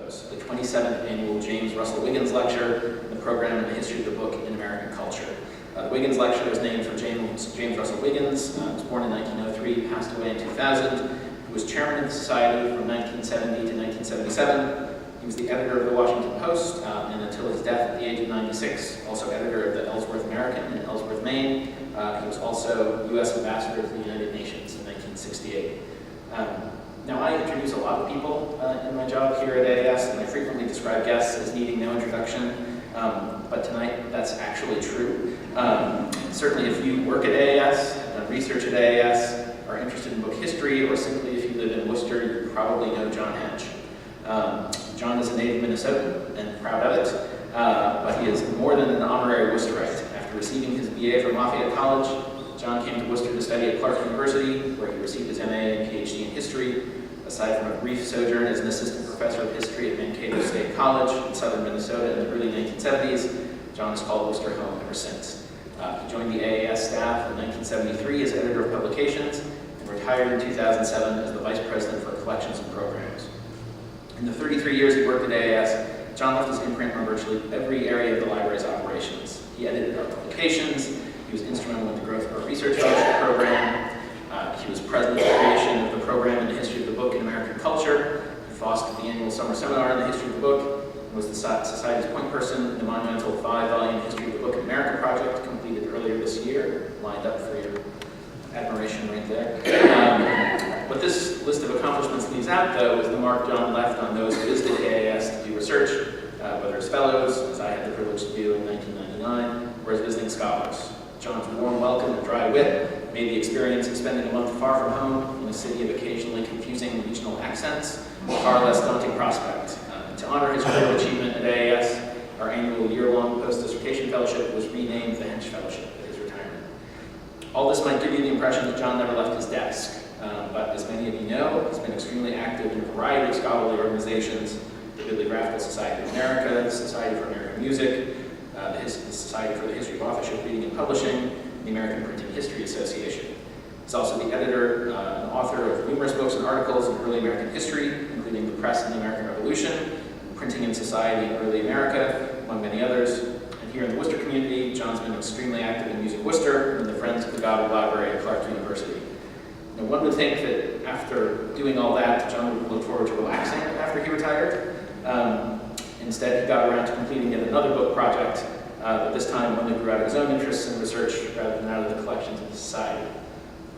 those. The 27th annual James Russell Wiggins Lecture, and the program in the history of the book in American culture. The Wiggins Lecture was named for James Russell Wiggins. He was born in 1903, passed away in 2000. He was chairman of the society from 1970 to 1977. He was the editor of the Washington Post, and until his death at the age of 96, also editor of the Ellsworth American in Ellsworth, Maine. He was also U.S. ambassador to the United Nations in 1968. Now, I introduce a lot of people in my job here at AAS, and I frequently describe guests as needing no introduction, but tonight that's actually true. Certainly if you work at AAS, have done research at AAS, are interested in book history, or simply if you live in Worcester, you probably know John Hench. John is a native Minnesotan and proud of it, but he is more than an honorary Worcesterite. After receiving his BA from Lafayette College, John came to Worcester to study at Clark University, where he received his MA and PhD in history. Aside from a brief sojourn as an assistant professor of history at Mankato State College in southern Minnesota in the early 1970s, John has called Worcester home ever since. He joined the AAS staff in 1973 as editor of publications and retired in 2007 as the vice president for collections and programs. In the 33 years he worked at AAS, John left his imprint on virtually every area of the library's operations. He edited our publications, he was instrumental in the growth of our research fellowship program, he was president of the creation of the program in the history of the book in American culture, he fostered the annual summer seminar in the history of the book, and was the Society's point person in the monumental 5-volume History of the Book in America project completed earlier this year, lined up for your admiration right there. What this list of accomplishments leaves out, though, is the mark John left on those who visited AAS to do research, whether as fellows, as I had the privilege to do in 1999, or as visiting scholars. John's warm welcome and dry wit made the experience of spending a month far from home in a city of occasionally confusing regional accents a far less daunting prospect. To honor his career achievement at AAS, our annual year-long post-dissertation fellowship was renamed the Hench Fellowship at his retirement. All this might give you the impression that John never left his desk, but as many of you know, he's been extremely active in a variety of scholarly organizations: the Bibliographical Society of America, the Society for American Music, the Society for the History of Authorship, Reading and Publishing, the American Printing History Association. He's also the editor and author of numerous books and articles in early American history, including The Press and the American Revolution, Printing in Society in Early America, among many others. And here in the Worcester community, John's been extremely active in Music Worcester and the Friends of the Goddard Library at Clark University. Now, one would think that after doing all that, John would look forward to relaxing after he retired. Instead, he got around to completing yet another book project, but this time one that grew out of his own interests in research rather than out of the collections of the society.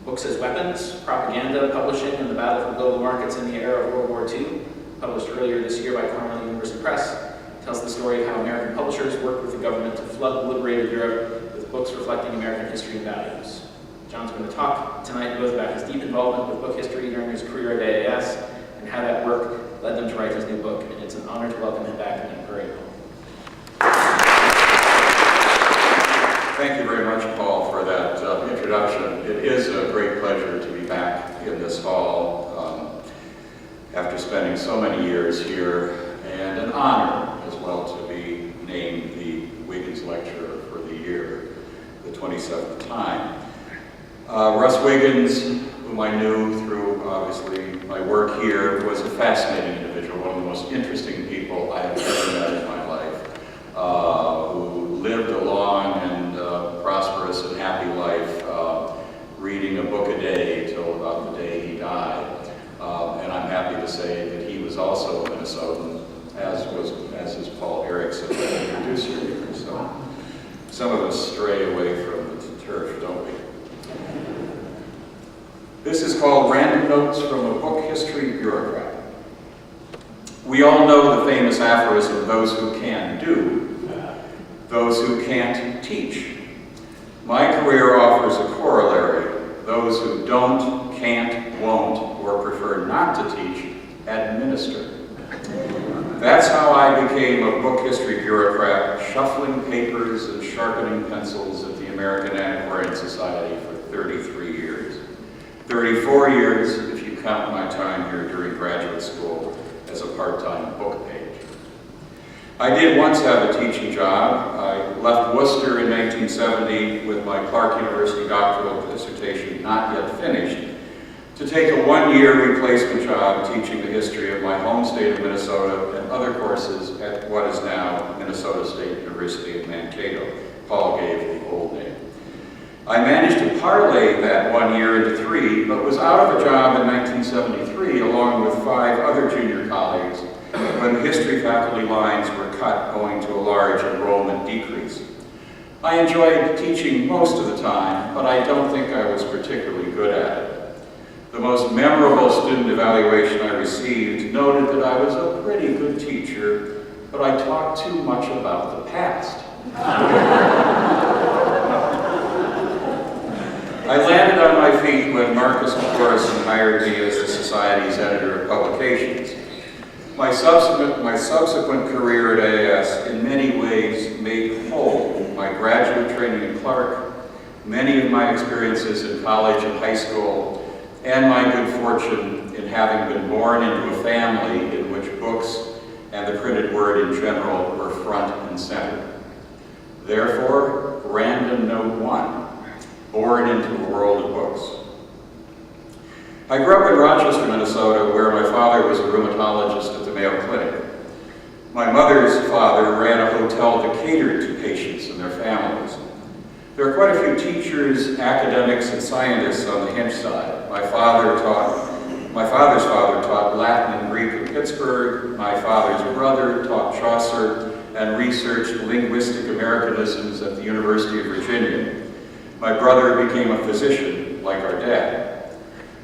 Books as Weapons, Propaganda, Publishing, and the Battle for Global Markets in the Era of World War II, published earlier this year by Cornell University Press, tells the story of how American publishers worked with the government to flood liberated Europe with books reflecting American history and values. John's going to talk tonight both about his deep involvement with book history during his career at AAS and how that work led them to write his new book, and it's an honor to welcome him back to Mankato. Thank you very much, Paul, for that introduction. It is a great pleasure to be back in this hall after spending so many years here, and an honor as well to be named the Wiggins Lecturer for the year, the 27th time. Russ Wiggins, whom I knew through, obviously, my work here, was a fascinating individual, one of the most interesting people I have ever met in my life, who lived a long and prosperous and happy life, reading a book a day till about the day he died. And I'm happy to say that he was also a Minnesotan, as is Paul Erickson, the producer here. So some of us stray away from the turf, don't we? This is called Random Notes from a Book History Bureaucrat. We all know the famous aphorism, those who can do, those who can't teach. My career offers a corollary, those who don't, can't, won't, or prefer not to teach, administer. That's how I became a book history bureaucrat, shuffling papers and sharpening pencils at the American Antiquarian Society for 33 years. 34 years if you count my time here during graduate school as a part-time book page. I did once have a teaching job. I left Worcester in 1970 with my Clark University doctoral dissertation not yet finished to take a one-year replacement job teaching the history of my home state of Minnesota and other courses at what is now Minnesota State University of Mankato. Paul gave the old name. I managed to parlay that 1 year into 3, but was out of a job in 1973 along with 5 other junior colleagues when the history faculty lines were cut owing to a large enrollment decrease. I enjoyed teaching most of the time, but I don't think I was particularly good at it. The most memorable student evaluation I received noted that I was a pretty good teacher, but I talked too much about the past. I landed on my feet when Marcus Morrison hired me as the Society's editor of publications. My subsequent career at AS in many ways made whole my graduate training in Clark, many of my experiences in college and high school, and my good fortune in having been born into a family in which books and the printed word in general were front and center. Therefore, random note 1, born into a world of books. I grew up in Rochester, Minnesota, where my father was a rheumatologist at the Mayo Clinic. My mother's father ran a hotel that catered to patients and their families. There are quite a few teachers, academics, and scientists on the Hench side. My father's father taught Latin and Greek in Pittsburgh. My father's brother taught Chaucer and researched linguistic Americanisms at the University of Virginia. My brother became a physician, like our dad.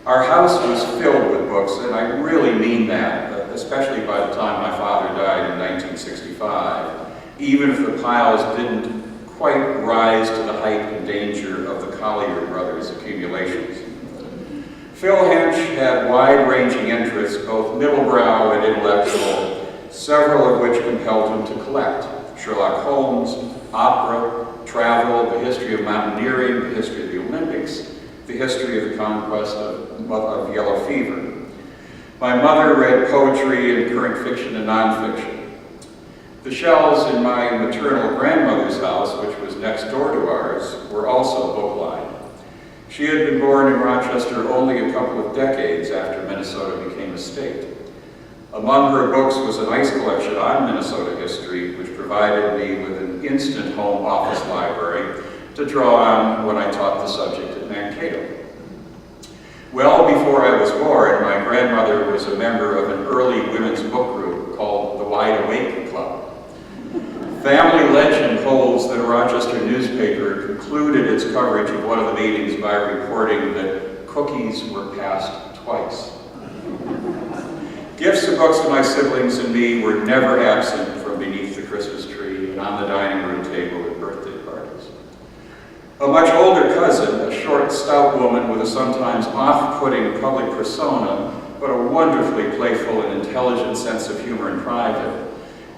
Our house was filled with books, and I really mean that, especially by the time my father died in 1965, even if the piles didn't quite rise to the height and danger of the Collier brothers' accumulations. Phil Hench had wide-ranging interests, both middlebrow and intellectual, several of which compelled him to collect: Sherlock Holmes, opera, travel, the history of mountaineering, the history of the Olympics, the history of the conquest of yellow fever. My mother read poetry and current fiction and nonfiction. The shelves in my maternal grandmother's house, which was next door to ours, were also book-lined. She had been born in Rochester only a couple of decades after Minnesota became a state. Among her books was a nice collection on Minnesota history, which provided me with an instant home office library to draw on when I taught the subject at Mankato. Well before I was born, my grandmother was a member of an early women's book group called the Wide Awake Club. Family legend holds that a Rochester newspaper concluded its coverage of one of the meetings by reporting that cookies were passed twice. Gifts of books to my siblings and me were never absent from beneath the Christmas tree and on the dining room table at birthday parties. A much older cousin, a short, stout woman with a sometimes off-putting public persona, but a wonderfully playful and intelligent sense of humor in private,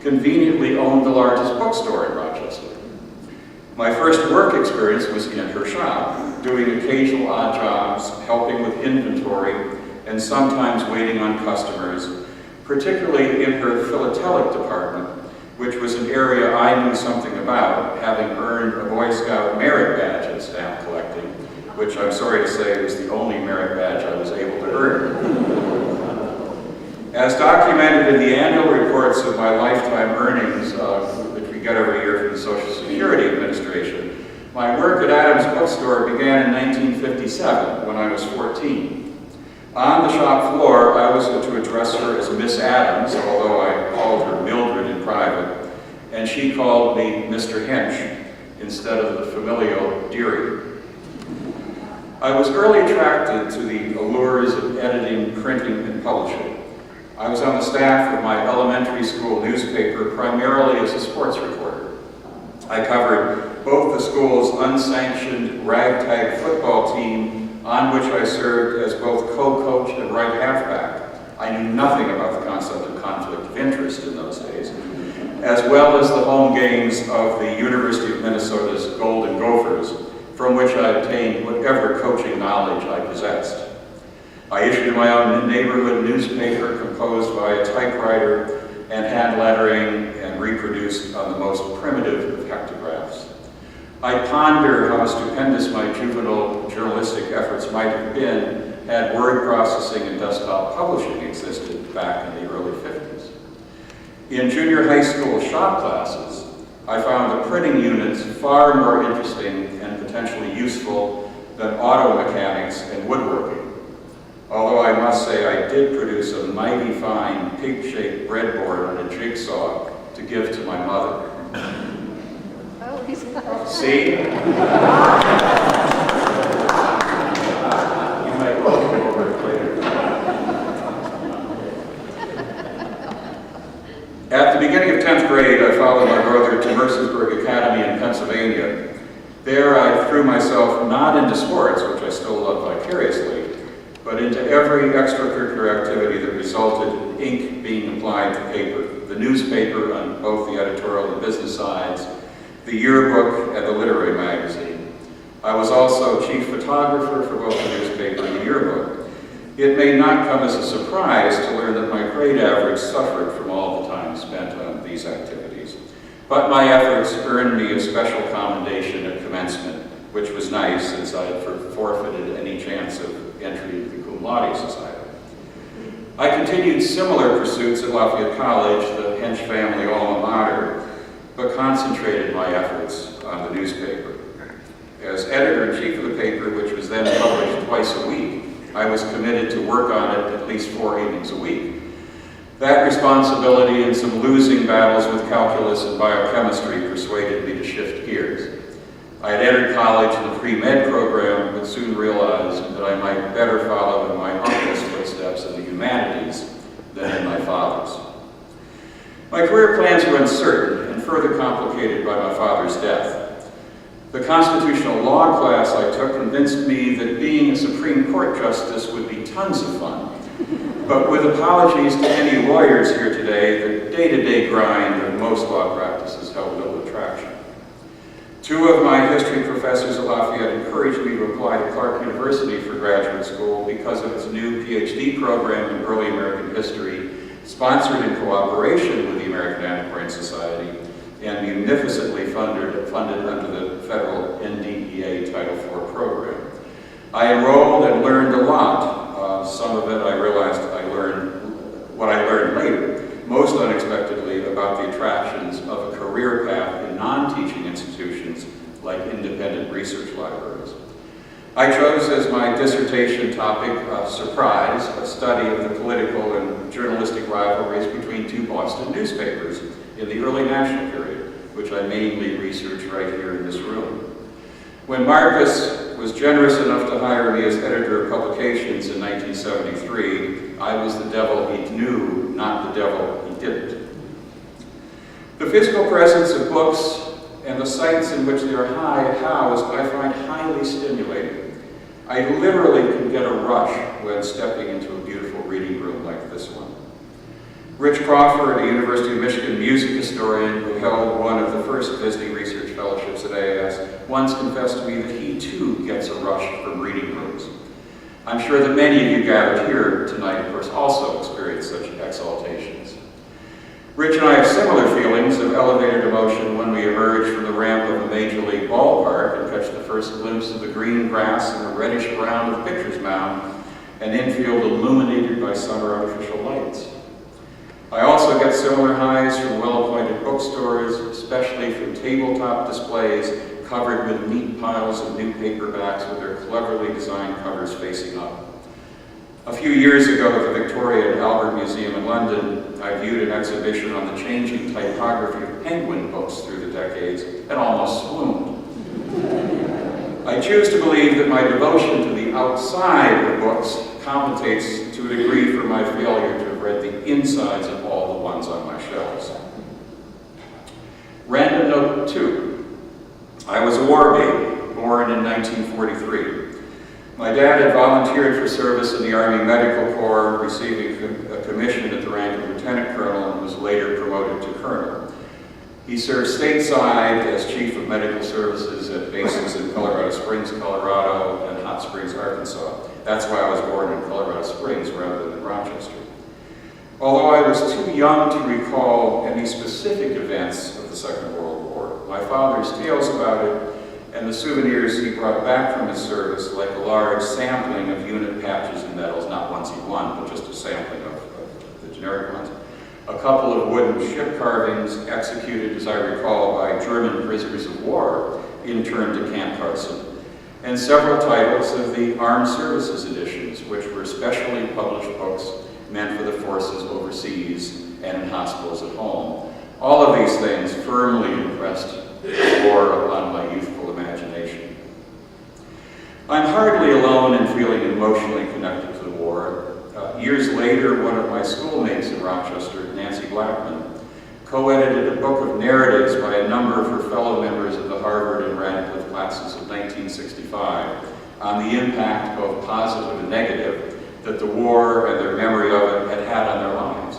conveniently owned the largest bookstore in Rochester. My first work experience was in her shop, doing occasional odd jobs, helping with inventory, and sometimes waiting on customers, particularly in her philatelic department, which was an area I knew something about, having earned a Boy Scout merit badge in stamp collecting, which I'm sorry to say was the only merit badge I was able to earn. As documented in the annual reports of my lifetime earnings, which we get every year from the Social Security Administration, my work at Adams Bookstore began in 1957 when I was 14. On the shop floor, I was to address her as Miss Adams, although I called her Mildred in private, and she called me Mr. Hench instead of the familial Deary. I was early attracted to the allures of editing, printing, and publishing. I was on the staff of my elementary school newspaper primarily as a sports reporter. I covered both the school's unsanctioned ragtag football team, on which I served as both co-coach and right halfback. I knew nothing about the concept of conflict of interest in those days, as well as the home games of the University of Minnesota's Golden Gophers, from which I obtained whatever coaching knowledge I possessed. I issued my own neighborhood newspaper composed by a typewriter and hand lettering and reproduced on the most primitive of hectographs. I ponder how stupendous my juvenile journalistic efforts might have been had word processing and desktop publishing existed back in the early 50s. In junior high school shop classes, I found the printing units far more interesting and potentially useful than auto mechanics and woodworking. Although I must say I did produce a mighty fine pig-shaped breadboard on a jigsaw to give to my mother. Oh, he's See? You might look over it later. At the beginning of 10th grade, I followed my brother to Mercersburg Academy in Pennsylvania. There I threw myself not into sports, which I still love vicariously, but into every extracurricular activity that resulted in ink being applied to paper. The newspaper on both the editorial and business sides, the yearbook, and the literary magazine. I was also chief photographer for both the newspaper and the yearbook. It may not come as a surprise to learn that my grade average suffered from all the time spent on these activities. But my efforts earned me a special commendation at commencement, which was nice since I had forfeited any chance of entry into the cum laude society. I continued similar pursuits at Lafayette College, the Hench family alma mater, but concentrated my efforts on the newspaper. As editor-in-chief of the paper, which was then published twice a week, I was committed to work on it at least 4 evenings a week. That responsibility and some losing battles with calculus and biochemistry persuaded me to shift gears. I had entered college in the pre-med program, but soon realized that I might better follow in my uncle's footsteps in the humanities than in my father's. My career plans were uncertain and further complicated by my father's death. The constitutional law class I took convinced me that being a Supreme Court justice would be tons of fun. But with apologies to any lawyers here today, the day-to-day grind of most law practices held little attraction. 2 of my history professors at Lafayette encouraged me to apply to Clark University for graduate school because of its new PhD program in early American history, sponsored in cooperation with the American Antiquarian Society, and munificently funded under the federal NDEA Title IV program. I enrolled and learned a lot. Some of it I realized what I learned later, most unexpectedly about the attractions of a career path in non-teaching institutions like independent research libraries. I chose as my dissertation topic, surprise, a study of the political and journalistic rivalries between 2 Boston newspapers in the early national period, which I mainly researched right here in this room. When Marcus was generous enough to hire me as editor of publications in 1973, I was the devil he knew, not the devil he didn't. The physical presence of books and the sites in which they are housed I find highly stimulating. I literally can get a rush when stepping into a beautiful reading room like this one. Rich Crawford, a University of Michigan music historian who held one of the first visiting research fellowships at AAS, once confessed to me that he too gets a rush from reading rooms. I'm sure that many of you gathered here tonight, of course, also experience such exaltations. Rich and I have similar feelings of elevated emotion when we emerge from the ramp of a major league ballpark and catch the first glimpse of the green grass and the reddish brown of the pitcher's mound, an infield illuminated by summer artificial lights. I also get similar highs from well-appointed bookstores, especially from tabletop displays covered with neat piles of new paperbacks with their cleverly designed covers facing up. A few years ago at the Victoria and Albert Museum in London, I viewed an exhibition on the changing typography of penguin books through the decades and almost swooned. I choose to believe that my devotion to the outside of books compensates to a degree for my failure to have read the insides of all the ones on my shelves. Random note 2. I was a war baby, born in 1943. My dad had volunteered for service in the Army Medical Corps, receiving a commission at the rank of lieutenant colonel and was later promoted to colonel. He served stateside as chief of medical services at bases in Colorado Springs, Colorado, and Hot Springs, Arkansas. That's why I was born in Colorado Springs rather than Rochester. Although I was too young to recall any specific events of the Second World War, my father's tales about it and the souvenirs he brought back from his service, like a large sampling of unit patches and medals, not ones he won, but just a sampling of the generic ones. A couple of wooden ship carvings executed, as I recall, by German prisoners of war interned to Camp Hudson, and several titles of the Armed Services editions, which were specially published books meant for the forces overseas and in hospitals at home. All of these things firmly impressed the war upon my youthful imagination. I'm hardly alone in feeling emotionally connected to the war. Years later, one of my schoolmates in Rochester, Nancy Blackman, co-edited a book of narratives by a number of her fellow members of the Harvard and Radcliffe classes of 1965 on the impact, both positive and negative, that the war and their memory of it had had on their lives.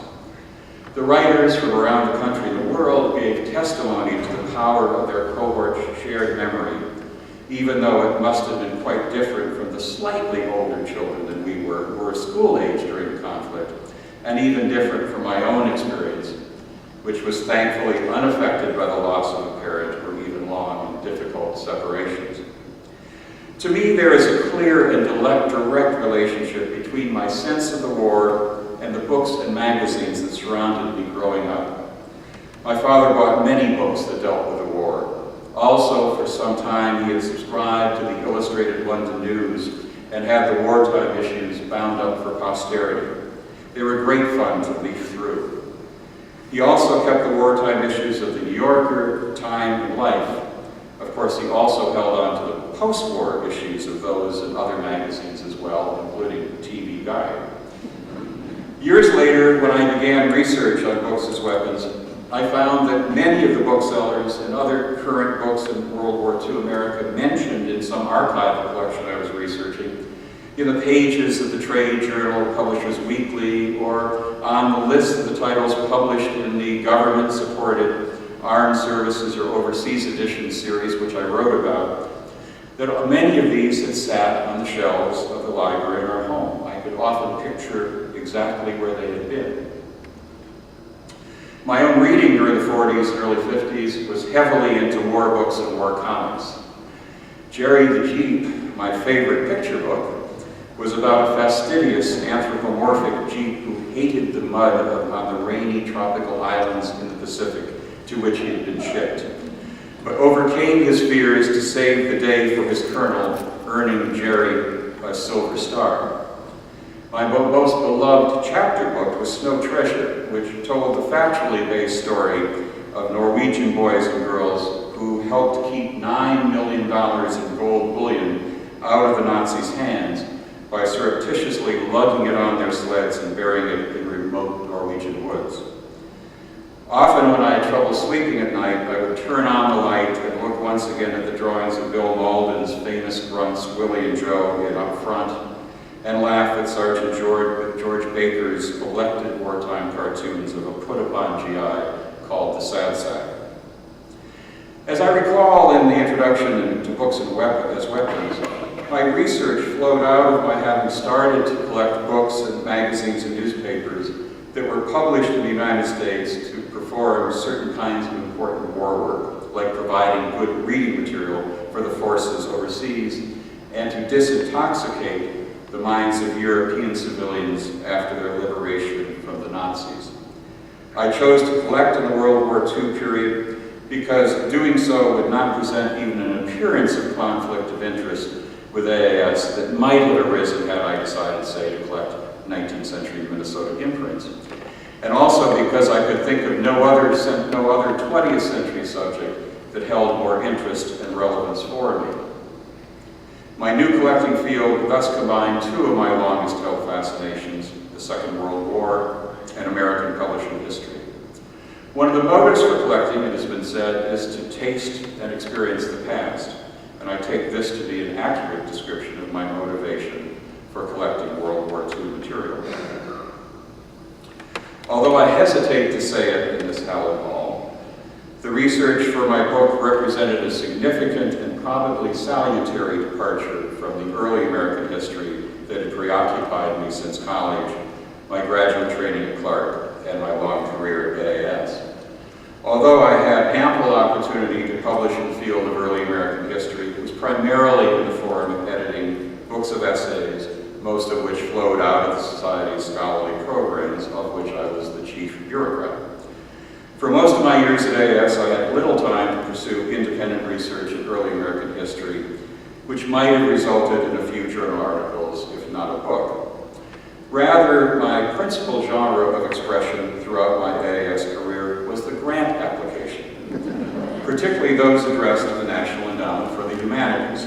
The writers from around the country and the world gave testimony to the power of their cohort's shared memory, even though it must have been quite different from the slightly older children than we were, who were school age during the conflict, and even different from my own experience, which was thankfully unaffected by the loss of a parent or even long and difficult separations. To me, there is a clear and direct relationship between my sense of the war and the books and magazines that surrounded me growing up. My father bought many books that dealt with the war. Also, for some time, he had subscribed to the Illustrated London News and had the wartime issues bound up for posterity. They were great fun to leaf through. He also kept the wartime issues of the New Yorker, Time, and Life. Of course, he also held on to the post-war issues of those and other magazines as well, including TV Guide. Years later, when I began research on books as weapons, I found that many of the booksellers and other current books in World War II America mentioned in some archival collection I was researching, in the pages of the trade journal Publishers Weekly, or on the list of the titles published in the government-supported Armed Services or Overseas Edition series, which I wrote about, that many of these had sat on the shelves of the library in our home. I could often picture exactly where they had been. My own reading during the 40s and early 50s was heavily into war books and war comics. Jerry the Jeep, my favorite picture book, was about a fastidious anthropomorphic Jeep who hated the mud on the rainy tropical islands in the Pacific to which he had been shipped, but overcame his fears to save the day for his colonel, earning Jerry a Silver Star. My most beloved chapter book was Snow Treasure, which told the factually based story of Norwegian boys and girls who helped keep $9 million in gold bullion out of the Nazis' hands by surreptitiously lugging it on their sleds and burying it in remote Norwegian woods. Often when I had trouble sleeping at night, I would turn on the light and look once again at the drawings of Bill Malden's famous grunts, Willie and Joe, in Up Front, and laugh at Sergeant George Baker's elected wartime cartoons of a put-upon GI called the Sad Sack. As I recall in the introduction to books and as weapons, my research flowed out of my having started to collect books and magazines and newspapers that were published in the United States to perform certain kinds of important war work, like providing good reading material for the forces overseas and to disintoxicate the minds of European civilians after their liberation from the Nazis. I chose to collect in the World War II period because doing so would not present even an appearance of conflict of interest with AAS that might have arisen had I decided, say, to collect 19th century Minnesota imprints. And also because I could think of no other 20th century subject that held more interest and relevance for me. My new collecting field thus combined two of my longest held fascinations, the Second World War and American publishing history. One of the motives for collecting, it has been said, is to taste and experience the past, and I take this to be an accurate description of my motivation for collecting World War II material. Although I hesitate to say it in this hallowed hall, the research for my book represented a significant and probably salutary departure from the early American history that had preoccupied me since college, my graduate training at Clark, and my long career at AAS. Although I had ample opportunity to publish in the field of early American history, was primarily in the form of editing books of essays, most of which flowed out of the Society's scholarly programs, of which I was the chief bureaucrat. For most of my years at AS, I had little time to pursue independent research in early American history, which might have resulted in a few journal articles, if not a book. Rather, my principal genre of expression throughout my AAS career was the grant application, particularly those addressed to the National Endowment for the Humanities.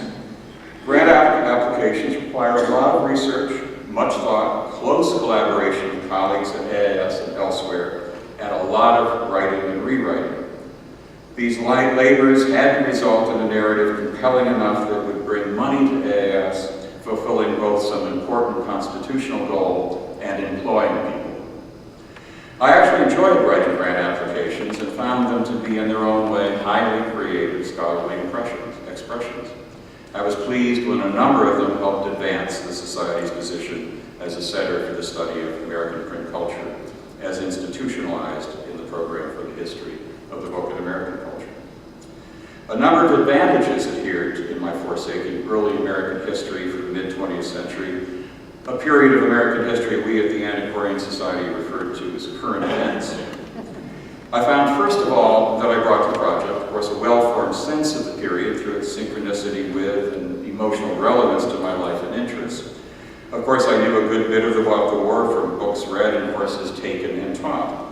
Grant applications require a lot of research, much thought, close collaboration with colleagues at AAS and elsewhere, and a lot of writing and rewriting. These light labors had to result in a narrative compelling enough that would bring money to AAS, fulfilling both some important constitutional goal and employing people. I actually enjoyed writing grant applications and found them to be in their own way highly creative scholarly expressions. I was pleased when a number of them helped advance the Society's position as a center for the study of American print culture, as institutionalized in the program for the history of the book in American culture. A number of advantages adhered in my forsaking early American history for the mid-20th century, a period of American history we at the Antiquarian Society referred to as current events. I found, first of all, that I brought to the project, of course, a well-formed sense of the period through its synchronicity with and emotional relevance to my life and interests. Of course, I knew a good bit about the war from books read and courses taken and taught.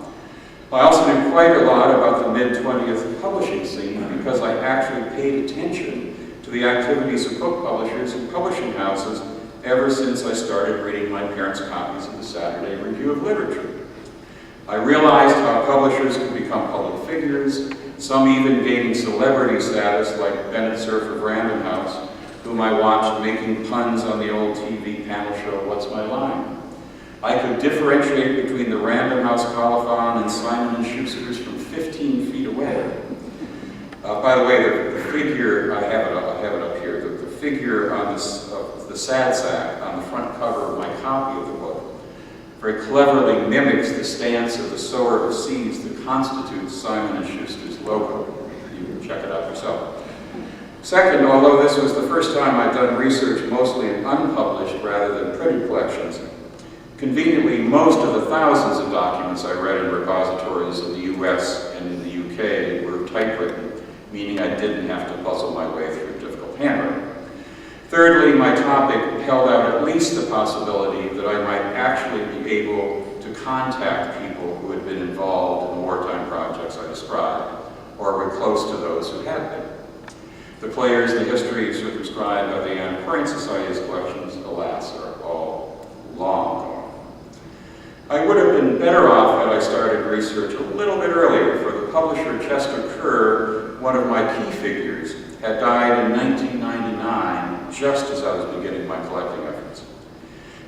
I also knew quite a lot about the mid-20th publishing scene because I actually paid attention to the activities of book publishers and publishing houses ever since I started reading my parents' copies of the Saturday Review of Literature. I realized how publishers could become public figures, some even gaining celebrity status like Bennett Cerf of Random House, whom I watched making puns on the old TV panel show, What's My Line? I could differentiate between the Random House colophon and Simon & Schuster's from 15 feet away. By the way, the figure, I have it up here, the figure on the sad sack on the front cover of my copy of the book very cleverly mimics the stance of the sower of seeds that constitutes Simon & Schuster's logo. You can check it out yourself. Second, although this was the first time I'd done research mostly in unpublished rather than printed collections, conveniently, most of the thousands of documents I read in repositories in the US and in the UK were typewritten, meaning I didn't have to puzzle my way through difficult handwriting. Thirdly, my topic held out at least the possibility that I might actually be able to contact people who had been involved in the wartime projects I described, or were close to those who had been. The players in the history circumscribed by the Antiquarian Society's collections, alas, are all long gone. I would have been better off had I started research a little bit earlier, for the publisher Chester Kerr, one of my key figures, had died in 1999, just as I was beginning my collecting efforts.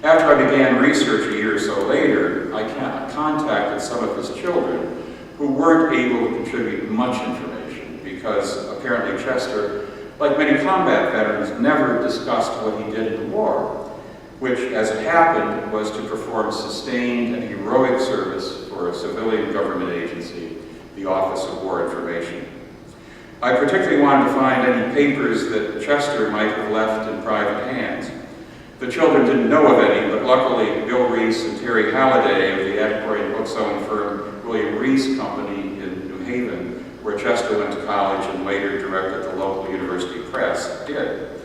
After I began research a year or so later, I contacted some of his children who weren't able to contribute much information because apparently Chester, like many combat veterans, never discussed what he did in the war, which, as it happened, was to perform sustained and heroic service for a civilian government agency, the Office of War Information. I particularly wanted to find any papers that Chester might have left in private hands. The children didn't know of any, but luckily Bill Reese and Terry Halliday of the antiquarian bookselling firm William Reese Company in New Haven, where Chester went to college and later directed the local university press, did.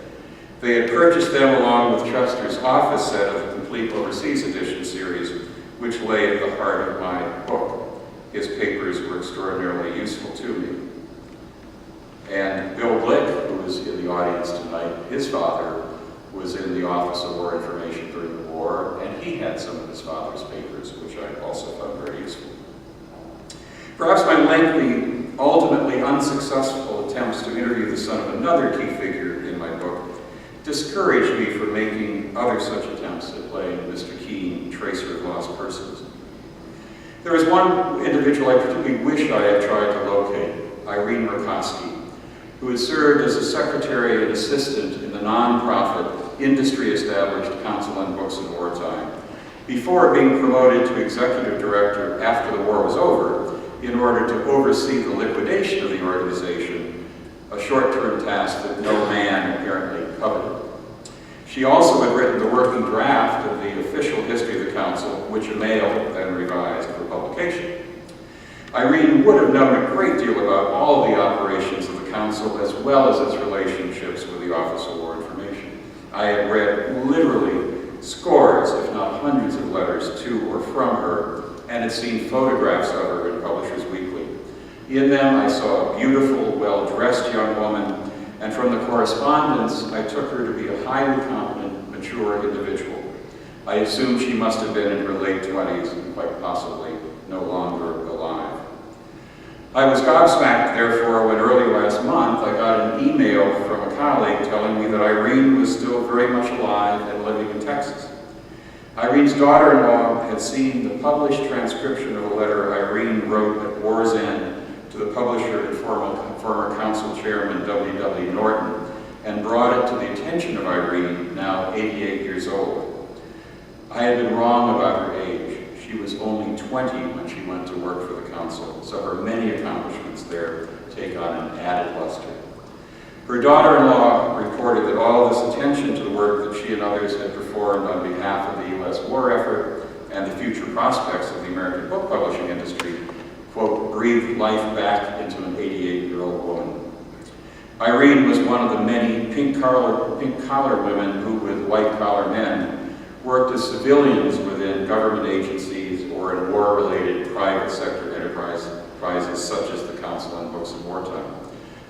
They had purchased them along with Chester's office set of the Complete Overseas Edition series, which lay at the heart of my book. His papers were extraordinarily useful to me. And Bill Blick, who is in the audience tonight, his father was in the Office of War Information during the war, and he had some of his father's papers, which I also found very useful. Perhaps my lengthy, ultimately unsuccessful attempts to interview the son of another key figure in my book discouraged me from making other such attempts at playing Mr. Keene, tracer of lost persons. There was one individual I particularly wish I had tried to locate, Irene Rakoski, who had served as a secretary and assistant in the nonprofit, industry-established Council on Books in Wartime, before being promoted to executive director after the war was over, in order to oversee the liquidation of the organization, a short-term task that no man apparently coveted. She also had written the working draft of the official history of the council, which Amail then revised for publication. Irene would have known a great deal about all the operations of the council, as well as its relationships with the Office of War Information. I had read literally scores, if not hundreds of letters to or from her, and had seen photographs of her in Publishers Weekly. In them, I saw a beautiful, well-dressed young woman, and from the correspondence, I took her to be a highly competent, mature individual. I assumed she must have been in her late 20s and quite possibly no longer alive. I was gobsmacked, therefore, when early last month I got an email from a colleague telling me that Irene was still very much alive and living in Texas. Irene's daughter-in-law had seen the published transcription of a letter Irene wrote at war's end to the publisher and former council chairman W.W. Norton, and brought it to the attention of Irene, now 88 years old. I had been wrong about her age. She was only 20 when she went to work for the council, so her many accomplishments there take on an added luster. Her daughter-in-law reported that all this attention to the work that she and others had performed on behalf of the U.S. war effort and the future prospects of the American book publishing industry, quote, breathed life back into an 88-year-old woman. Irene was one of the many pink-collar women who, with white-collar men, worked as civilians within government agencies or in war-related private sector enterprises such as the Council on Books of Wartime.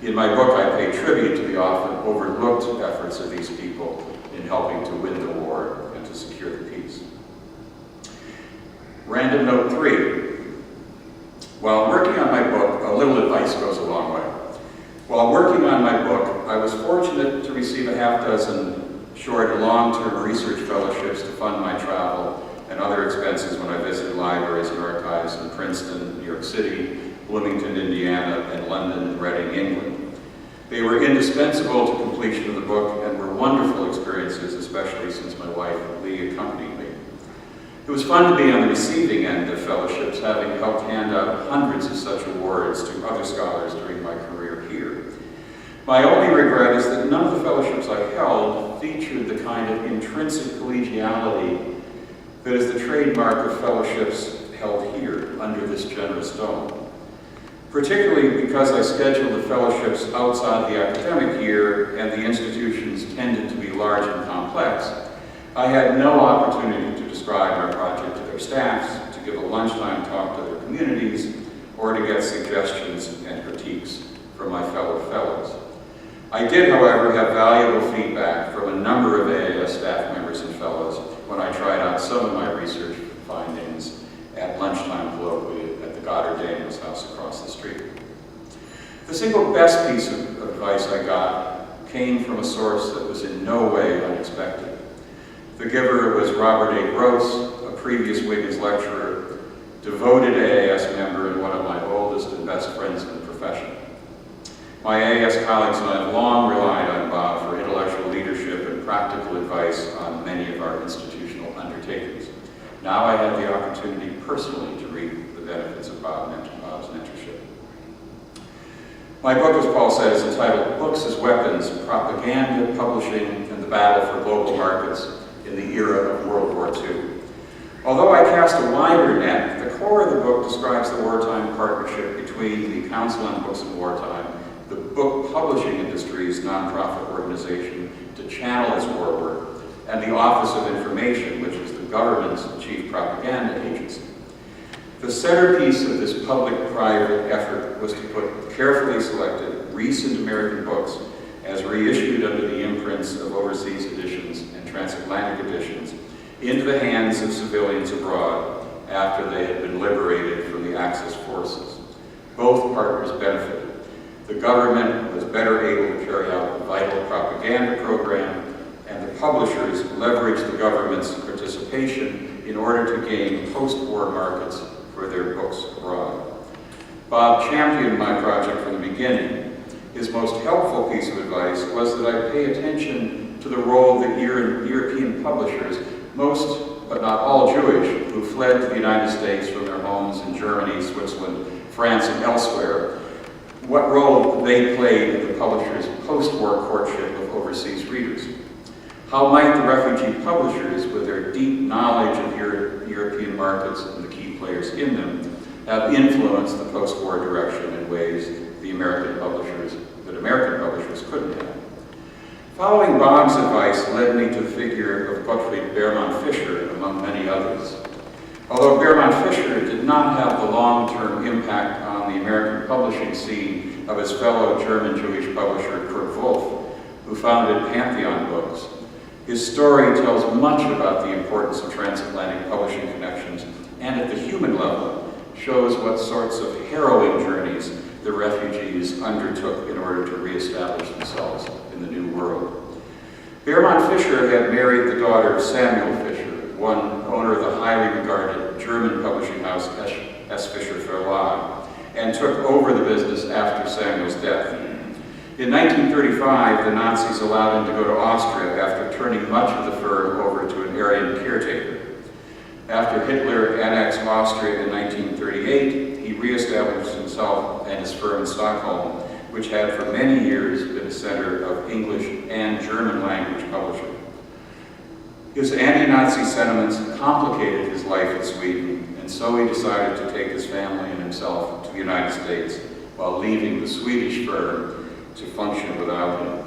In my book, I pay tribute to the often overlooked efforts of these people in helping to win the war and to secure the peace. Random note 3. While working on my book, a little advice goes a long way. While working on my book, I was fortunate to receive a half-dozen short and long-term research fellowships to fund my travel and other expenses when I visited libraries and archives in Princeton, New York City, Bloomington, Indiana, and London and Reading, England. They were indispensable to completion of the book and were wonderful experiences, especially since my wife, Lee, accompanied me. It was fun to be on the receiving end of fellowships, having helped hand out hundreds of such awards to other scholars during my career here. My only regret is that none of the fellowships I held featured the kind of intrinsic collegiality that is the trademark of fellowships held here under this generous dome. Particularly because I scheduled the fellowships outside the academic year and the institutions tended to be large and complex, I had no opportunity to describe our project to their staffs, to give a lunchtime talk to their communities, or to get suggestions and critiques from my fellow fellows. I did, however, have valuable feedback from a number of AAS staff members and fellows when I tried out some of my research findings at lunchtime colloquia at the Goddard Daniels house across the street. The single best piece of advice I got came from a source that was in no way unexpected. The giver was Robert A. Gross, a previous Wiggins lecturer, devoted AAS member and one of my oldest and best friends in the profession. My AAS colleagues and I have long relied on Bob for intellectual leadership and practical advice on many of our institutional undertakings. Now I have the opportunity personally to reap the benefits of Bob's mentorship. My book, as Paul said, is entitled Books as Weapons, Propaganda, Publishing, and the Battle for Global Markets in the Era of World War II. Although I cast a wider net, the core of the book describes the wartime partnership between the Council on Books of Wartime, the book publishing industry's nonprofit organization to channel its war work, and the Office of Information, which is the government's chief propaganda agency. The centerpiece of this public-private effort was to put carefully selected recent American books as reissued under the imprints of overseas editions and transatlantic editions into the hands of civilians abroad after they had been liberated from the Axis forces. Both partners benefited. The government was better able to carry out the vital propaganda program, and the publishers leveraged the government's participation in order to gain post-war markets for their books abroad. Bob championed my project from the beginning. His most helpful piece of advice was that I pay attention to the role that European publishers, most but not all Jewish, who fled to the United States from their homes in Germany, Switzerland, France, and elsewhere, what role they played in the publisher's post-war courtship of overseas readers. How might the refugee publishers, with their deep knowledge of European markets and the key players in them, have influenced the post-war direction in ways that American publishers couldn't have? Following Bob's advice led me to the figure of Gottfried Beermann Fischer, among many others. Although Beermann Fischer did not have the long-term impact on the American publishing scene of his fellow German-Jewish publisher Kurt Wolff, who founded Pantheon Books, his story tells much about the importance of transatlantic publishing connections, and at the human level shows what sorts of harrowing journeys the refugees undertook in order to reestablish themselves in the New World. Beermann Fischer had married the daughter of Samuel Fischer, one owner of the highly regarded German publishing house S. Fischer Verlag, and took over the business after Samuel's death. In 1935, the Nazis allowed him to go to Austria after turning much of the firm over to an Aryan caretaker. After Hitler annexed Austria in 1938, he reestablished himself and his firm in Stockholm, which had for many years been a center of English and German language publishing. His anti-Nazi sentiments complicated his life in Sweden, and so he decided to take his family and himself to the United States while leaving the Swedish firm to function without him.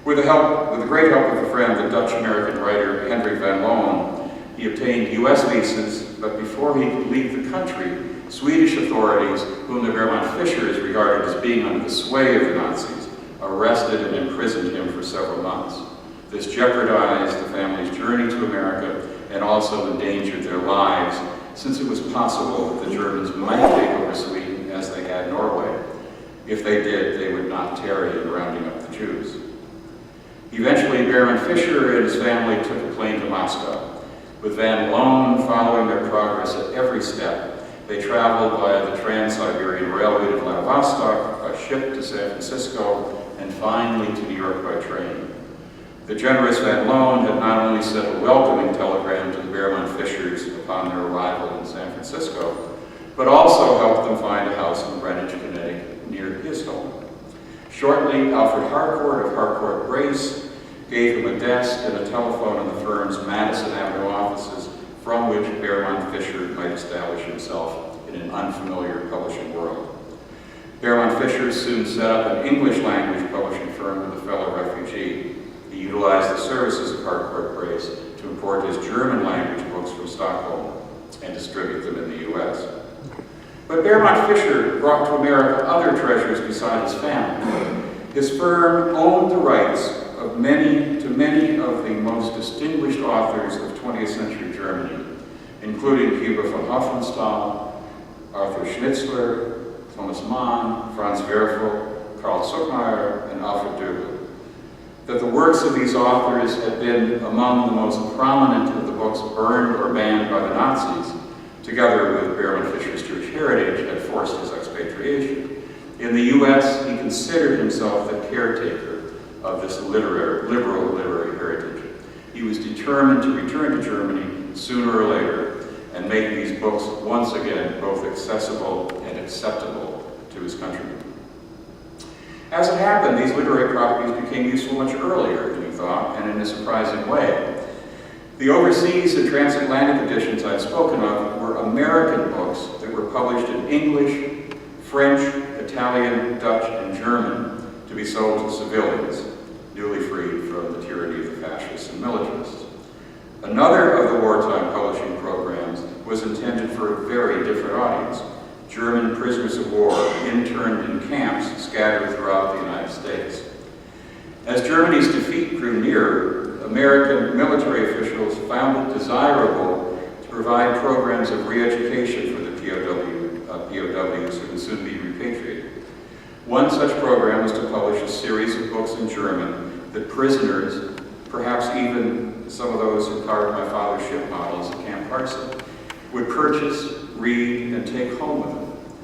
With the great help of a friend, the Dutch-American writer Hendrik van Loon, he obtained U.S. visas, but before he could leave the country, Swedish authorities, whom the Beermann Fischers regarded as being under the sway of the Nazis, arrested and imprisoned him for several months. This jeopardized the family's journey to America and also endangered their lives, since it was possible that the Germans might take over Sweden as they had Norway. If they did, they would not tarry in rounding up the Jews. Eventually, Beermann Fischer and his family took a plane to Moscow. With Van Loon following their progress at every step, they traveled via the Trans-Siberian Railway to Vladivostok, by ship to San Francisco, and finally to New York by train. The generous Van Loon had not only sent a welcoming telegram to the Beermann Fischers upon their arrival in San Francisco, but also helped them find a house in Greenwich, Connecticut, near his home. Shortly, Alfred Harcourt of Harcourt Brace gave him a desk and a telephone in the firm's Madison Avenue offices, from which Beermann Fischer might establish himself in an unfamiliar publishing world. Beermann Fischer soon set up an English-language publishing firm with a fellow refugee. He utilized the services of Harcourt Brace to import his German-language books from Stockholm and distribute them in the U.S. But Beermann Fischer brought to America other treasures beside his family. His firm owned the rights of many of the most distinguished authors of 20th century Germany, including Hugo von Hofmannsthal, Arthur Schnitzler, Thomas Mann, Franz Werfel, Karl Zuckmayer, and Alfred Döbel. That the works of these authors had been among the most prominent of the books burned or banned by the Nazis, together with Beermann Fischer's Jewish heritage, had forced his expatriation. In the U.S., he considered himself the caretaker of this liberal literary heritage. He was determined to return to Germany sooner or later and make these books once again both accessible and acceptable to his countrymen. As it happened, these literary properties became useful much earlier, he thought, and in a surprising way. The overseas and transatlantic editions I've spoken of were American books that were published in English, French, Italian, Dutch, and German to be sold to civilians, newly freed from the tyranny of the fascists and militarists. Another of the wartime publishing programs was intended for a very different audience: German prisoners of war interned in camps scattered throughout the United States. As Germany's defeat grew nearer, American military officials found it desirable to provide programs of re-education for the POWs who would soon be repatriated. One such program was to publish a series of books in German that prisoners, perhaps even some of those who carved my father's ship models at Camp Carson, would purchase, read, and take home with them.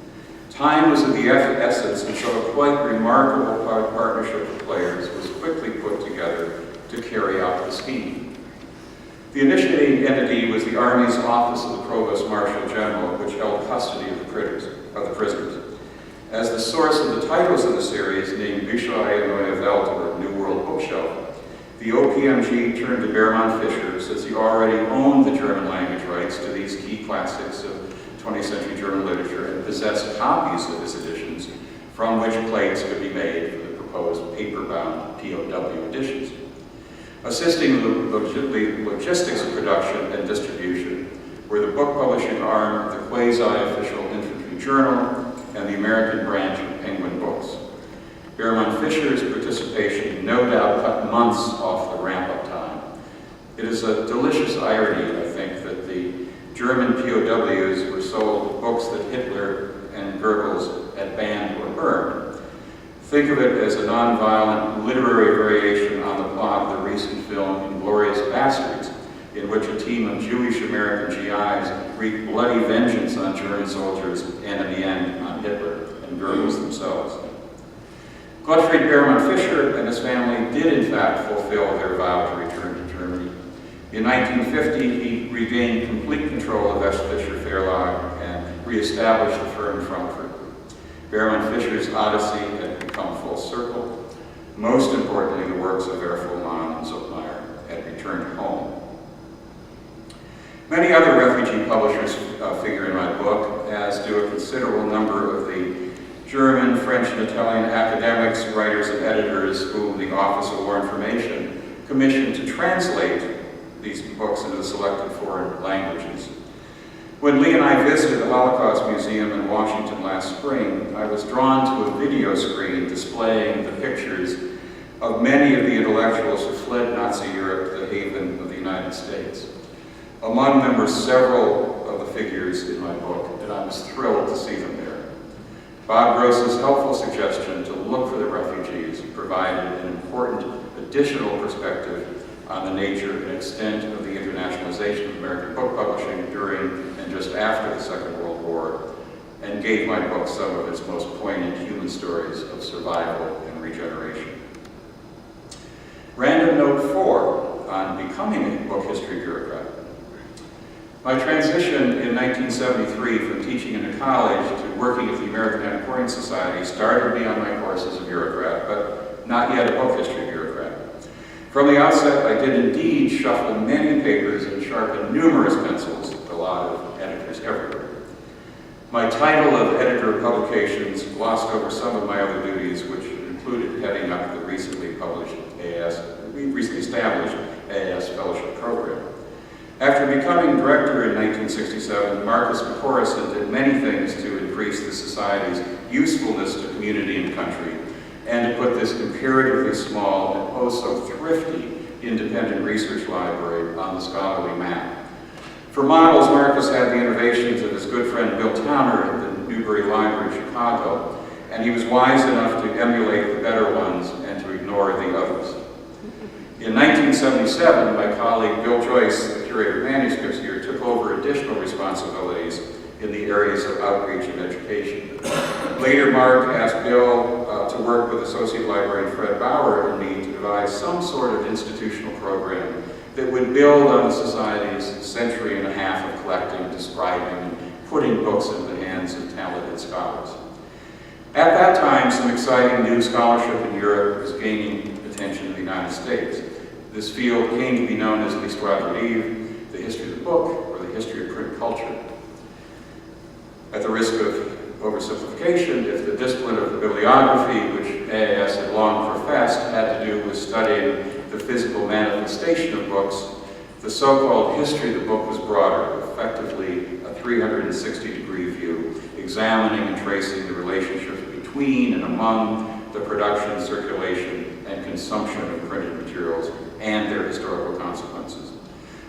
Time was of the essence, and so a quite remarkable partnership of players was quickly put together to carry out the scheme. The initiating entity was the Army's Office of the Provost Marshal General, which held custody of the prisoners. as the source of the titles of the series, named Bücherei Neue Welt, or New World Bookshelf. The OPMG turned to Behrman Fischer since he already owned the German language rights to these key classics of 20th century German literature and possessed copies of his editions from which plates could be made for the proposed paper-bound POW editions. Assisting the logistics of production and distribution were the book publishing arm of the quasi-official Infantry Journal and the American branch of Penguin Books. Behrman Fischer's participation no doubt cut months off the ramp-up time. It is a delicious irony, I think, that the German POWs were sold books that Hitler and Goebbels had banned or burned. Think of it as a non-violent literary variation on the plot of the recent film *Inglourious Basterds*, in which a team of Jewish American GIs wreaked bloody vengeance on German soldiers and, in the end, on Hitler and Goebbels themselves. Gottfried Behrman Fischer and his family did, in fact, fulfill their vow to return to Germany. In 1950, he regained complete control of S. Fischer Verlag and reestablished the firm in Frankfurt. Behrman Fischer's odyssey had become full circle. Most importantly, the works of Werfel, Mann, and Zuckmeyer had returned home. Many other refugee publishers figure in my book, as do a considerable number of the German, French, and Italian academics, writers, and editors whom the Office of War Information commissioned to translate these books into the selected foreign languages. When Lee and I visited the Holocaust Museum in Washington last spring, I was drawn to a video screen displaying the pictures of many of the intellectuals who fled Nazi Europe to the haven of the United States. Among them were several of the figures in my book, and I was thrilled to see them there. Bob Gross's helpful suggestion to look for the refugees provided an important additional perspective on the nature and extent of the internationalization of American book publishing during and just after the Second World War, and gave my book some of its most poignant human stories of survival and regeneration. Random note 4 on becoming a book history bureaucrat. My transition in 1973 from teaching in a college to working at the American Antiquarian Society started me on my course as a bureaucrat, but not yet a book history bureaucrat. From the outset, I did indeed shuffle many papers and sharpen numerous pencils, a lot of editors everywhere. My title of editor of publications glossed over some of my other duties, which included heading up the recently established AAS Fellowship Program. After becoming director in 1967, Marcus McCorison did many things to increase the Society's usefulness to community and country, and to put this comparatively small and oh so thrifty independent research library on the scholarly map. For models, Marcus had the innovations of his good friend Bill Towner at the Newberry Library in Chicago, and he was wise enough to emulate the better ones and to ignore the others. In 1977, my colleague Bill Joyce, the curator of manuscripts here, took over additional responsibilities in the areas of outreach and education. Later, Mark asked Bill to work with Associate Librarian Fred Bauer and me to devise some sort of institutional program that would build on the Society's century and a half of collecting, describing, and putting books into the hands of talented scholars. At that time, some exciting new scholarship in Europe was gaining attention in the United States. This field came to be known as l'histoire du livre, the history of the book, or the history of print culture. At the risk of oversimplification, if the discipline of bibliography, which AAS had long professed, had to do with studying the physical manifestation of books, the so-called history of the book was broader, effectively a 360-degree view, examining and tracing the relationships between and among the production, circulation, and consumption of printed materials and their historical consequences.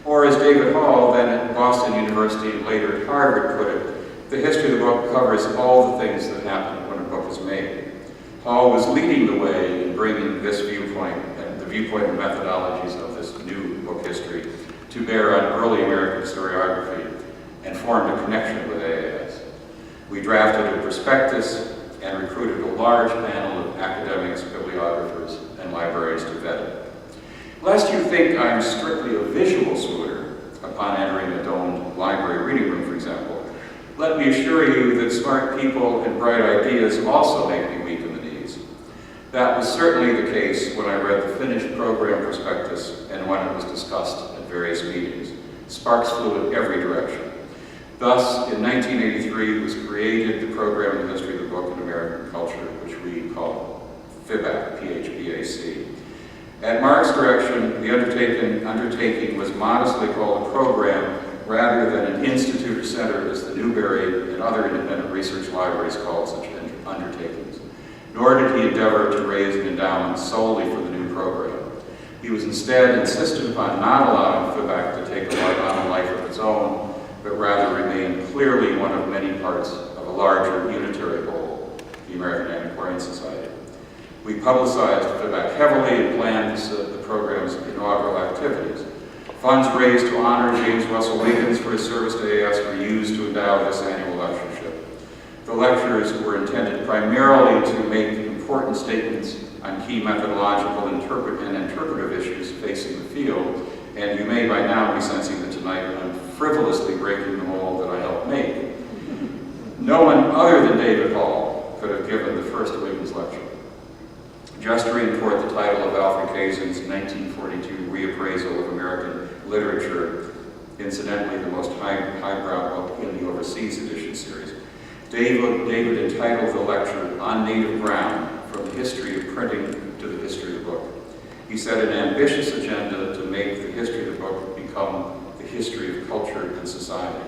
Or as David Hall, then at Boston University and later at Harvard, put it, the history of the book covers all the things that happen when a book is made. Hall was leading the way in bringing this viewpoint and the viewpoint and methodologies of this new book history to bear on early American historiography and formed a connection with AAS. We drafted a prospectus and recruited a large panel of academics, bibliographers, and librarians to vet it. Lest you think I'm strictly a visual swooner upon entering a domed library reading room, for example, Let me assure you that smart people and bright ideas also make me weak in the knees. That was certainly the case when I read the finished program prospectus and when it was discussed at various meetings. Sparks flew in every direction. Thus, in 1983, was created the Program in the History of the Book in American Culture, which we call PHBAC, P-H-B-A-C. At Mark's direction, the undertaking was modestly called a program rather than an institute or center as the Newberry and other independent research libraries called such undertakings. Nor did he endeavor to raise an endowment solely for the new program. He was instead insistent upon not allowing PHBAC to take on a life of its own, but rather remain clearly one of many parts of a larger unitary whole, the American Antiquarian Society. We publicized PHBAC heavily and planned the program's inaugural activities. Funds raised to honor James Russell Wiggins for his service to AS were used to endow this annual lectureship. The lectures were intended primarily to make important statements on key methodological and interpretive issues facing the field, and you may by now be sensing that tonight I'm frivolously breaking the mold that I helped make. No one other than David Hall could have given the first Wiggins lecture. Gesturing toward the title of Alfred Kazan's 1942 reappraisal of American literature, incidentally the most highbrow book in the overseas edition series, David entitled the lecture On Native Ground, From the History of Printing to the History of the Book. He set an ambitious agenda to make the history of the book become the history of culture and society.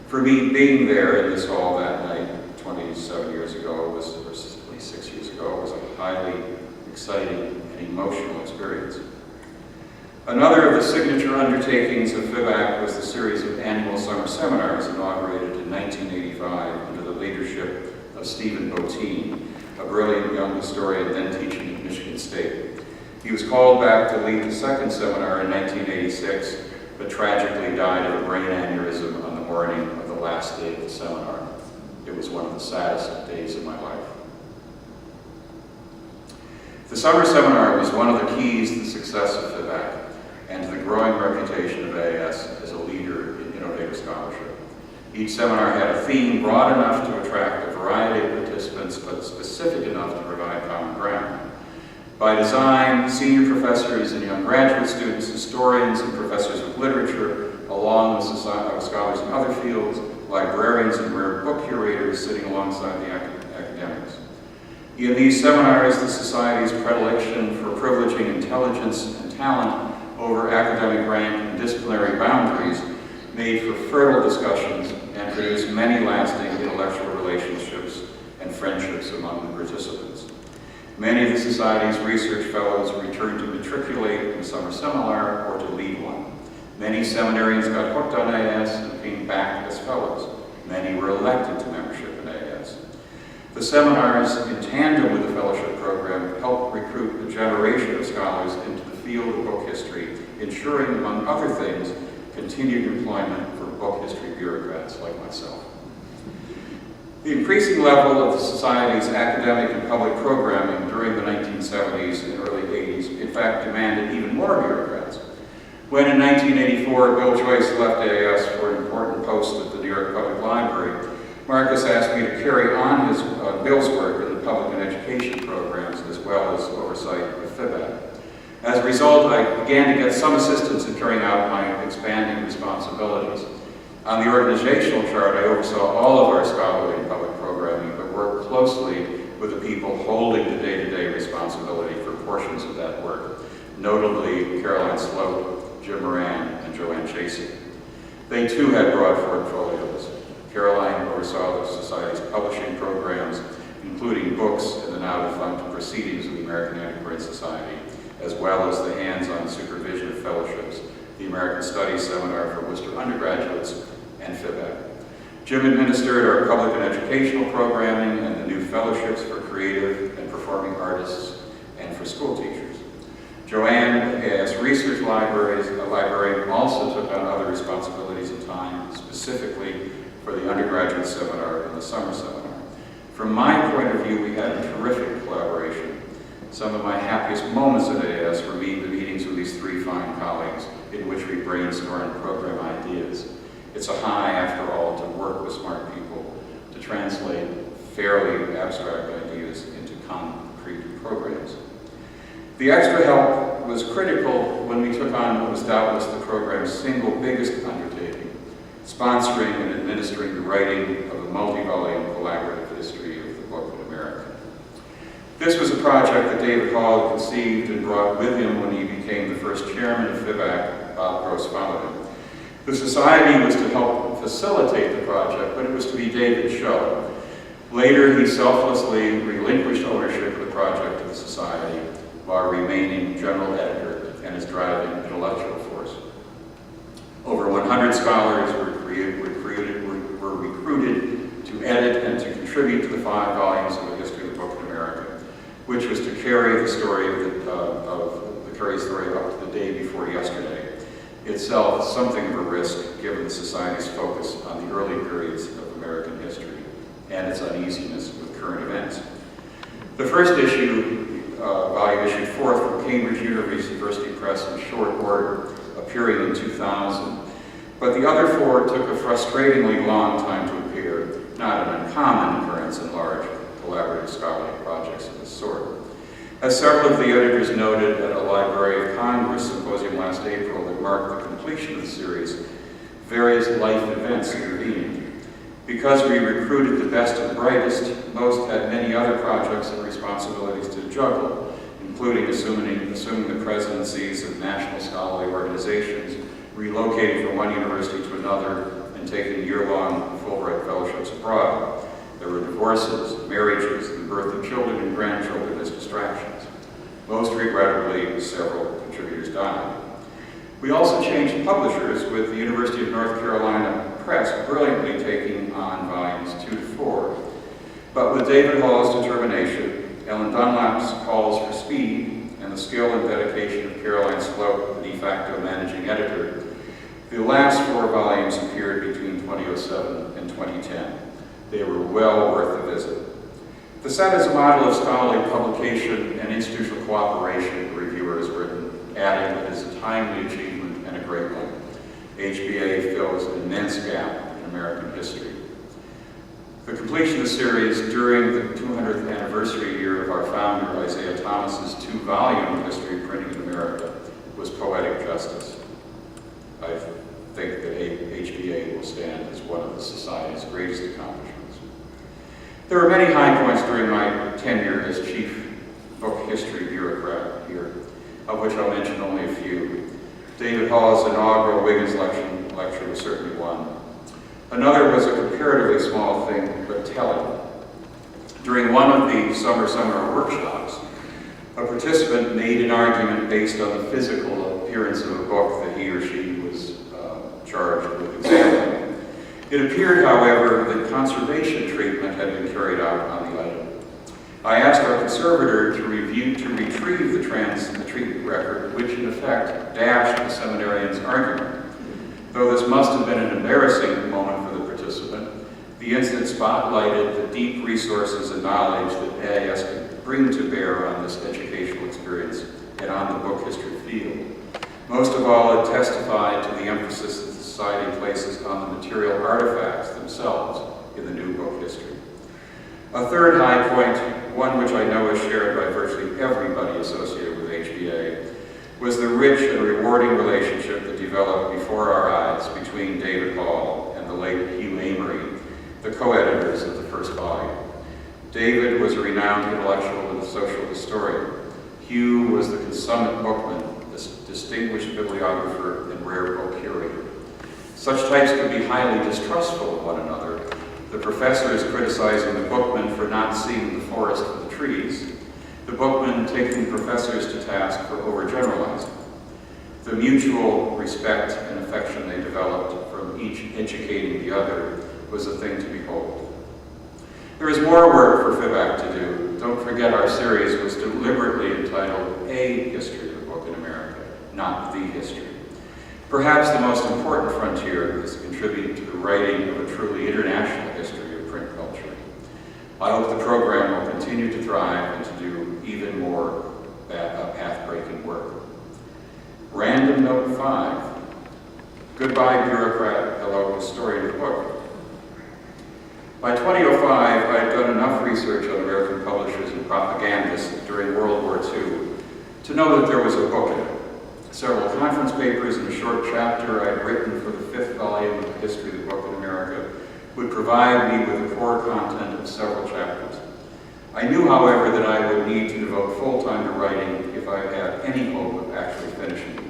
For me, being there in this hall that night, 27 years ago, versus 26 years ago, was a highly exciting and emotional experience. Another of the signature undertakings of PHBAC was the series of annual summer seminars inaugurated in 1985 under the leadership of Stephen Bottin, a brilliant young historian then teaching at Michigan State. He was called back to lead the second seminar in 1986, but tragically died of a brain aneurysm on the morning of the last day of the seminar. It was one of the saddest days of my life. The summer seminar was one of the keys to the success of PHBAC and to the growing reputation of AS as a leader in innovative scholarship. Each seminar had a theme broad enough to attract a variety of participants, but specific enough to provide common ground. By design, senior professors and young graduate students, historians and professors of literature, along with scholars in other fields, librarians and rare book curators sitting alongside the academics. In these seminars, the Society's predilection for privileging intelligence and talent over academic rank and disciplinary boundaries made for fertile discussions and produced many lasting intellectual relationships and friendships among the participants. Many of the Society's research fellows returned to matriculate in the summer seminar or to lead one. Many seminarians got hooked on AS and came back as fellows. Many were elected to membership in AS. The seminars, in tandem with the fellowship program, helped recruit a generation of scholars into the field of book history, ensuring, among other things, continued employment for book history bureaucrats like myself. The increasing level of the Society's academic and public programming during the 1970s and early 80s, in fact, demanded even more bureaucrats. When in 1984, Bill Joyce left AS for an important post at the New York Public Library, Marcus asked me to carry on Bill's work in the public and education programs as well as oversight of PHBAC. As a result, I began to get some assistance in carrying out my expanding responsibilities. On the organizational chart, I oversaw all of our scholarly and public programming, but worked closely with the people holding the day-to-day responsibility for portions of that work, notably Caroline Sloat, Jim Moran, and Joanne Chasey. They too had broad portfolios. Caroline oversaw the Society's publishing programs, including books and the now defunct Proceedings of the American Antiquarian Society, as well as the hands-on supervision of fellowships, the American Studies Seminar for Worcester undergraduates, and PHBAC. Jim administered our public and educational programming and the new fellowships for creative and performing artists and for school teachers. Joanne, as research librarian, also took on other responsibilities in time, specifically for the undergraduate seminar and the summer seminar. From my point of view, we had a terrific collaboration. Some of my happiest moments at AS were the meetings with these three fine colleagues in which we brainstormed program ideas. It's a high, after all, to work with smart people to translate fairly abstract ideas into concrete programs. The extra help was critical when we took on what was doubtless the program's single biggest undertaking, sponsoring and administering the writing of a multi-volume collaborative history of the book in America. This was a project that David Hall conceived and brought with him when he became the first chairman of FIBAC. Bob Gross followed him. The society was to help facilitate the project, but it was to be David's show. Later, he selflessly relinquished ownership of the project to the society while remaining general editor and his driving intellectual force. Over 100 scholars were recruited to edit and to contribute to the 5 volumes of the history of the book in America, which was to carry the story up to the day before yesterday. Itself something of a risk given the society's focus on the early periods of American history and its uneasiness with current events. The first issue, volume issued forth from Cambridge University Press in short order, appearing in 2000, but the other 4 took a frustratingly long time to appear, not an uncommon occurrence in large collaborative scholarly projects of this sort. As several of the editors noted at a Library of Congress symposium last April that marked the completion of the series, various life events intervened. Because we recruited the best and brightest, most had many other projects and responsibilities to juggle, including assuming the presidencies of national scholarly organizations, relocating from one university to another, and taking year-long Fulbright fellowships abroad. There were divorces, marriages, the birth of children and grandchildren as distractions. Most regrettably, several contributors died. We also changed publishers, with the University of North Carolina Press brilliantly taking on volumes 2 to 4. But with David Hall's determination, Ellen Dunlap's calls for speed, and the skill and dedication of Caroline Sloat, the de facto managing editor, the last 4 volumes appeared between 2007 and 2010. They were well worth the visit. The set is a model of scholarly publication and institutional cooperation, the reviewer has written, adding it is a timely achievement and a great one. HBA fills an immense gap in American history. The completion of the series during the 200th anniversary year of our founder, Isaiah Thomas's 2-volume history of printing in America, was poetic justice. I think that HBA will stand as one of the society's greatest accomplishments. There were many high points during my tenure as chief book history bureaucrat here, of which I'll mention only a few. David Hall's inaugural Wiggins lecture was certainly one. Another was a comparatively small thing, but telling. During one of the summer workshops, a participant made an argument based on the physical appearance of a book that he or she was charged with examining. It appeared, however, that conservation treatment had been carried out on the item. I asked our conservator to retrieve the treatment record, which in effect dashed the seminarian's argument. Though this must have been an embarrassing moment for the participant, the incident spotlighted the deep resources and knowledge that AIS could bring to bear on this educational experience and on the book history field. Most of all, it testified to the emphasis that society places on the material artifacts themselves in the new book history. A third high point, one which I know is shared by virtually everybody associated with HBA, was the rich and rewarding relationship that developed before our eyes between David Hall and the late Hugh Amory, the co-editors of the first volume. David was a renowned intellectual and social historian. Hugh was the consummate bookman, a distinguished bibliographer and rare book curator. Such types could be highly distrustful of one another, the professors criticizing the bookman for not seeing the forest for the trees, the bookman taking the professors to task for overgeneralizing. The mutual respect and affection they developed from each educating the other was a thing to behold. There is more work for FIBAC to do. Don't forget our series was deliberately entitled A History of the Book in America, not The History. Perhaps the most important frontier is contributing to the writing of a truly international history of print culture. I hope the program will continue to thrive and to do even more path-breaking work. Random note 5. Goodbye, Bureaucrat, hello, historian of the book. By 2005, I had done enough research on American publishers and propagandists during World War II to know that there was a book in it. Several conference papers and a short chapter I had written for the 5th volume of the History of the Book in America would provide me with the core content of several chapters. I knew, however, that I would need to devote full time to writing if I had any hope of actually finishing the book.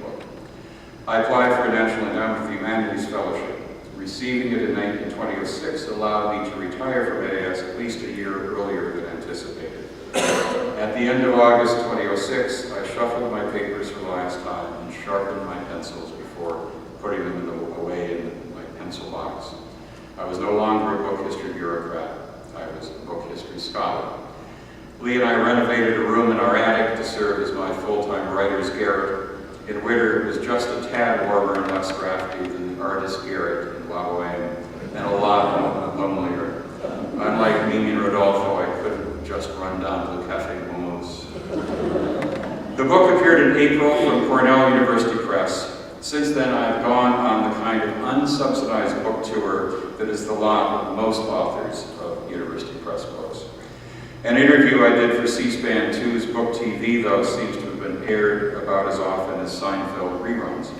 I applied for a National Endowment for the Humanities Fellowship. Receiving it in 2006 allowed me to retire from AS at least a year earlier than anticipated. At the end of August 2006, I shuffled my papers for the last time and sharpened my pencils before putting them away in my pencil box. I was no longer a book history bureaucrat. I was a book history scholar. Lee and I renovated a room in our attic to serve as my full-time writer's garret. In winter, it was just a tad warmer and less drafty than the artist's garret in Waboang, and a lot lonelier. Unlike Mimi and Rodolfo, I couldn't just run down to the Café Momo's. The book appeared in April from Cornell University Press. Since then, I've gone on the kind of unsubsidized book tour that is the lot of most authors of university press books. An interview I did for C-SPAN 2's Book TV, though, seems to have been aired about as often as Seinfeld reruns.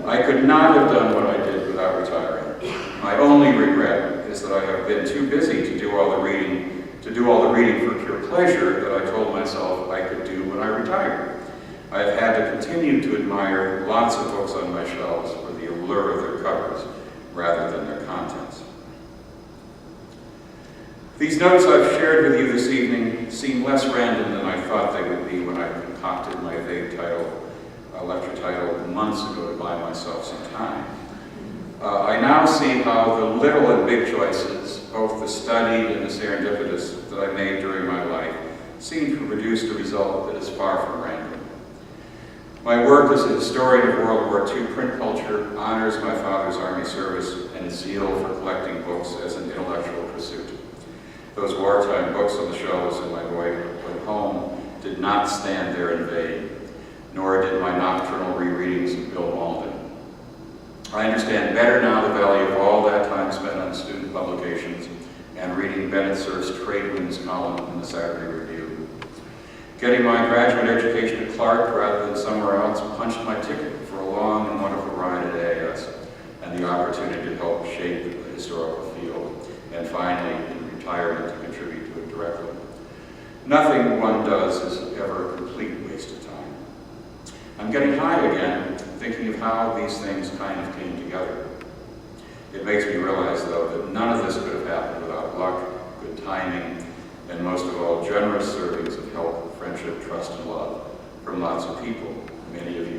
I could not have done what I did without retiring. My only regret is that I have been too busy to do all the reading for pure pleasure that I told myself I could do when I retired. I have had to continue to admire lots of books on my shelves for the allure of their covers rather than their contents. These notes I've shared with you this evening seem less random than I thought they would be when I concocted my vague lecture title months ago to buy myself some time. I now see how the little and big choices, both the studied and the serendipitous, that I made during my life seem to have produced a result that is far from random. My work as a historian of World War II print culture honors my father's Army service and his zeal for collecting books as an intellectual pursuit. Those wartime books on the shelves in my boyhood home did not stand there in vain, nor did my nocturnal rereadings of Bill Malden. I understand better now the value of all that time spent on student publications and reading Bennett Cerf's Tradewinds column in the Saturday Review. Getting my graduate education at Clark rather than somewhere else punched my ticket for a long and wonderful ride at AS and the opportunity to help shape the historical field, and finally, in retirement, to contribute to it directly. Nothing one does is ever a complete waste of time. I'm getting high again, thinking of how these things kind of came together. It makes me realize, though, that none of this could have happened without luck, good timing, and most of all, generous servings of help, friendship, trust, and love from lots of people, many of you